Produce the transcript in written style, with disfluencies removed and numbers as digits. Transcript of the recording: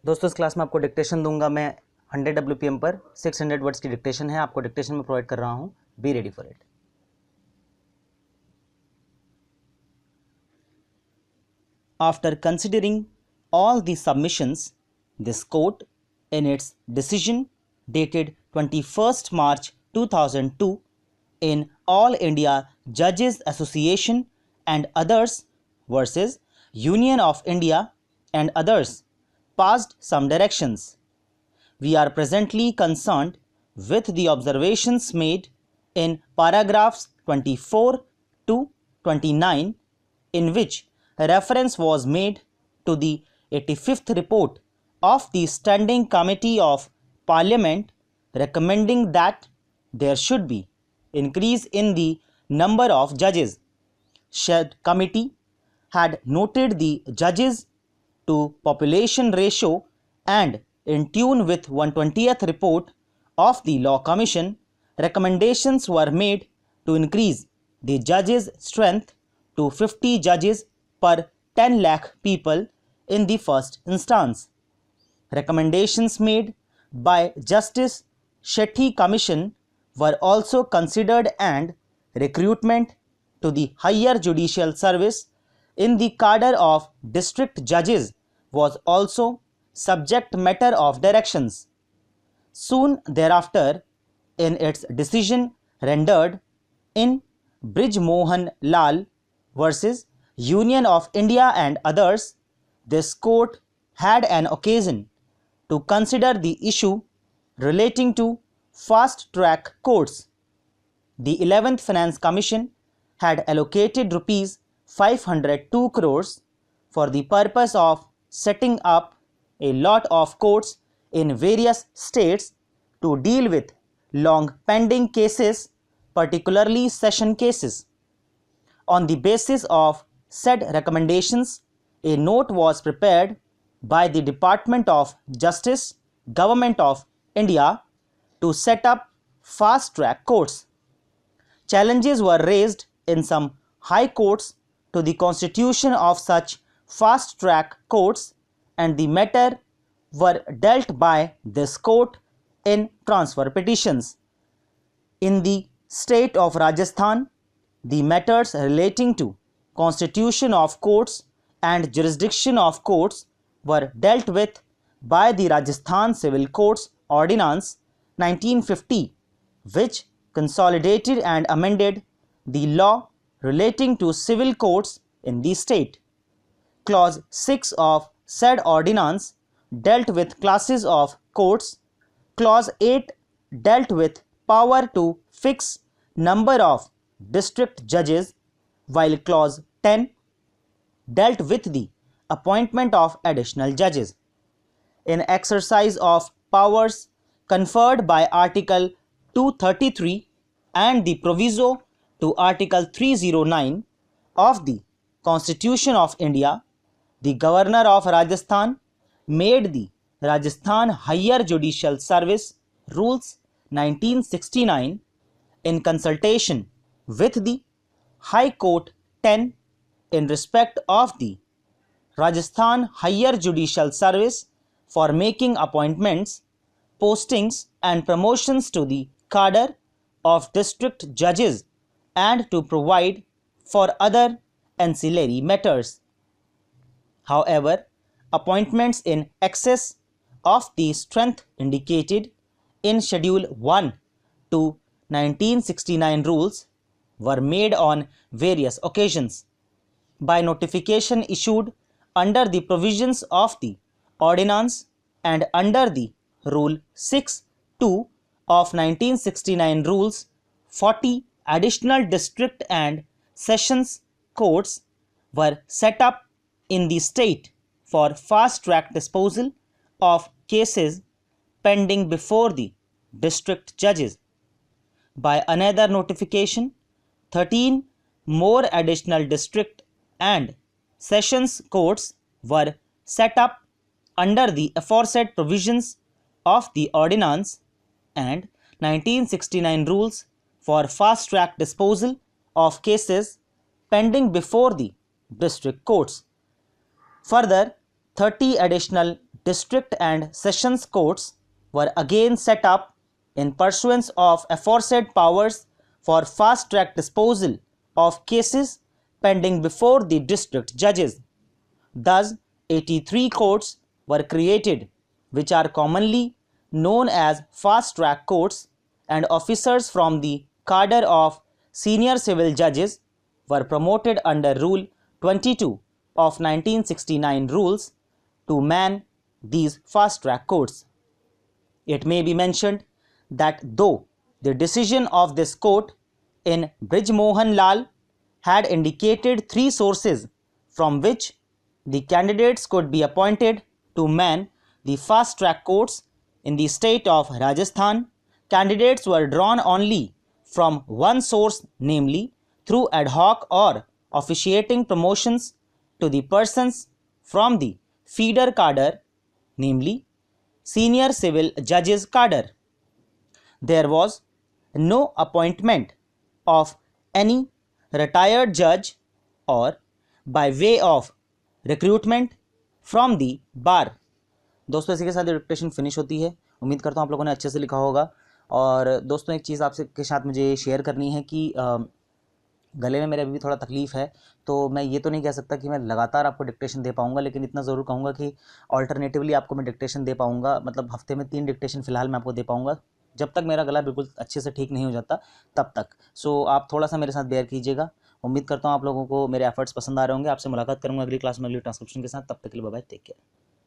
दोस्तों इस क्लास में आपको डिक्टेशन दूंगा मैं 100 WPM पर 600 वर्ड्स की डिक्टेशन है, आपको डिक्टेशन में प्रोवाइड कर रहा हूं। Be ready for it. After considering all the submissions, this court, in its decision dated 21st March 2002, in All India Judges Association and Others versus Union of India and Others, passed some directions. We are presently concerned with the observations made in paragraphs 24 to 29, in which reference was made to the 85th report of the Standing Committee of Parliament recommending that there should be increase in the number of judges. Said committee had noted the judges to population ratio, and in tune with 120th report of the Law Commission, recommendations were made to increase the judges' strength to 50 judges per 10 lakh people in the first instance. Recommendations made by Justice Shetty Commission were also considered, and recruitment to the higher judicial service in the cadre of district judges was also subject matter of directions. Soon thereafter, in its decision rendered in Brij Mohan Lal versus Union of India and Others, this court had an occasion to consider the issue relating to fast track courts. The 11th Finance Commission had allocated rupees 502 crores for the purpose of setting up a lot of courts in various states to deal with long pending cases, particularly session cases. On the basis of said recommendations, a note was prepared by the Department of Justice, Government of India, to set up fast track courts. Challenges were raised in some high courts to the constitution of such fast track courts, and the matter were dealt by this court in transfer petitions. In the state of Rajasthan, the matters relating to constitution of courts and jurisdiction of courts were dealt with by the Rajasthan Civil Courts Ordinance 1950, which consolidated and amended the law relating to civil courts in the state. Clause 6 of said ordinance dealt with classes of courts. Clause 8 dealt with power to fix number of district judges, while Clause 10 dealt with the appointment of additional judges. In exercise of powers conferred by Article 233 and the proviso to Article 309 of the Constitution of India, the Governor of Rajasthan made the Rajasthan Higher Judicial Service Rules 1969 in consultation with the High Court 10 in respect of the Rajasthan Higher Judicial Service for making appointments, postings and promotions to the cadre of district judges, and to provide for other ancillary matters. However, appointments in excess of the strength indicated in Schedule 1 to 1969 rules were made on various occasions by notification issued under the provisions of the ordinance and under the Rule 6(2) of 1969 rules. 40 additional district and sessions courts were set up in the state for fast track disposal of cases pending before the district judges. By another notification, 13 more additional district and sessions courts were set up under the aforesaid provisions of the ordinance and 1969 rules for fast track disposal of cases pending before the district courts. Further, 30 additional district and sessions courts were again set up in pursuance of aforesaid powers for fast track disposal of cases pending before the district judges. Thus, 83 courts were created, which are commonly known as fast track courts, and officers from the cadre of senior civil judges were promoted under Rule 22 of 1969 rules to man these fast track courts. It may be mentioned that though the decision of this court in Brijmohan Lal had indicated 3 sources from which the candidates could be appointed to man the fast track courts in the state of Rajasthan, candidates were drawn only from one source, namely through ad hoc or officiating promotions to the persons from the feeder cadre, namely senior civil judges cadre. There was no appointment of any retired judge or by way of recruitment from the bar. दोस्तों इसी के साथ dictation finish होती है। उम्मीद करता हूँ आप लोगों ने अच्छे से लिखा होगा। और दोस्तों एक चीज़ आपसे के साथ मुझे शेयर करनी है कि गले में मेरे अभी भी थोड़ा तकलीफ़ है, तो मैं ये तो नहीं कह सकता कि मैं लगातार आपको डिक्टेशन दे पाऊंगा, लेकिन इतना ज़रूर कहूँगा कि ऑल्टरनेटिवली आपको मैं डिक्टेशन दे पाऊंगा। मतलब हफ्ते में 3 डिक्टेशन फ़िलहाल मैं आपको दे पाऊंगा, जब तक मेरा गला बिल्कुल अच्छे से ठीक नहीं हो जाता तब तक। सो आप थोड़ा सा मेरे साथ बेयर कीजिएगा। उम्मीद करता हूँ आप लोगों को मेरे एफर्ट्स पसंद आ रहे होंगे। आपसे मुलाकात करूँगा अगली क्लास में अगली ट्रांसक्रिप्शन के साथ। तब तक के लिए बाय बाय, टेक केयर।